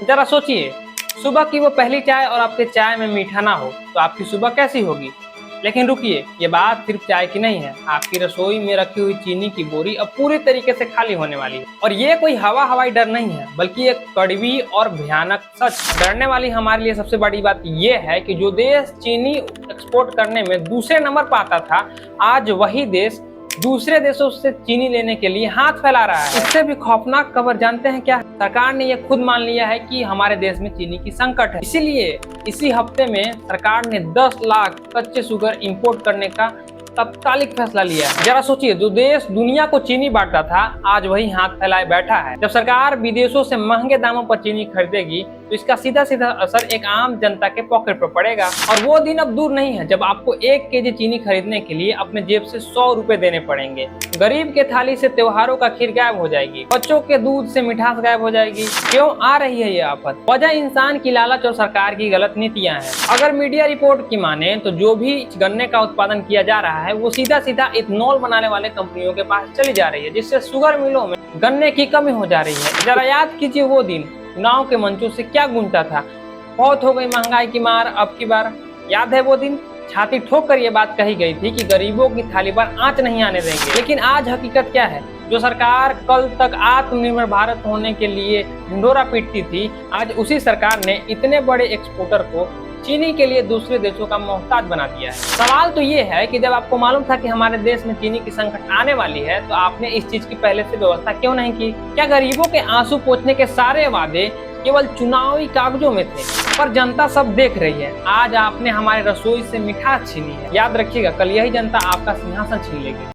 जरा सोचिए, सुबह की वो पहली चाय और आपके चाय में मीठा ना हो तो आपकी सुबह कैसी होगी। लेकिन रुकिए, ये बात सिर्फ चाय की नहीं है। आपकी रसोई में रखी हुई चीनी की बोरी अब पूरी तरीके से खाली होने वाली है। और ये कोई हवाई डर नहीं है, बल्कि एक कड़वी और भयानक सच। डरने वाली हमारे लिए सबसे बड़ी बात ये है कि जो देश चीनी एक्सपोर्ट करने में दूसरे नंबर पर आता था, आज वही देश दूसरे देशों से चीनी लेने के लिए हाथ फैला रहा है। इससे भी खौफनाक खबर जानते हैं क्या? सरकार ने यह खुद मान लिया है कि हमारे देश में चीनी की संकट है। इसीलिए इसी हफ्ते में सरकार ने 10 लाख कच्चे शुगर इंपोर्ट करने का तत्कालिक फैसला लिया है। जरा सोचिए, जो देश दुनिया को चीनी बांटता था, आज वही हाथ फैलाए बैठा है। जब सरकार विदेशों से महंगे दामों पर चीनी खरीदेगी तो इसका सीधा सीधा असर एक आम जनता के पॉकेट पर पड़ेगा। और वो दिन अब दूर नहीं है जब आपको 1 केजी चीनी खरीदने के लिए अपने जेब से 100 रुपए देने पड़ेंगे। गरीब के थाली से त्योहारों का खीर गायब हो जाएगी, बच्चों के दूध से मिठास गायब हो जाएगी। क्यों आ रही है ये आफत? वजह इंसान की लालच और सरकार की गलत नीतियां हैं। अगर मीडिया रिपोर्ट की माने तो जो भी गन्ने का उत्पादन किया जा रहा है वो सीधा सीधा इथेनॉल बनाने वाले कंपनियों के पास चली जा रही है, जिससे शुगर मिलों में गन्ने की कमी हो जा रही है। जरा याद कीजिए वो दिन चुनाव के मंचों से क्या गूंजता था, बहुत हो गई महंगाई की मार अब की बार। याद है वो दिन? छाती ठोक कर ये बात कही गई थी कि गरीबों की थाली पर आंच नहीं आने देंगे। लेकिन आज हकीकत क्या है? जो सरकार कल तक आत्मनिर्भर भारत होने के लिए ढिंढोरा पीटती थी, आज उसी सरकार ने इतने बड़े एक्सपोर्टर को चीनी के लिए दूसरे देशों का मोहताज बना दिया है। सवाल तो ये है कि जब आपको मालूम था कि हमारे देश में चीनी की संकट आने वाली है, तो आपने इस चीज की पहले से व्यवस्था क्यों नहीं की? क्या गरीबों के आंसू पोंछने के सारे वादे केवल चुनावी कागजों में थे? पर जनता सब देख रही है। आज आपने हमारे रसोई से मिठास छीनी है। याद रखिएगा, कल यही जनता आपका सिंहासन छीन लेगी।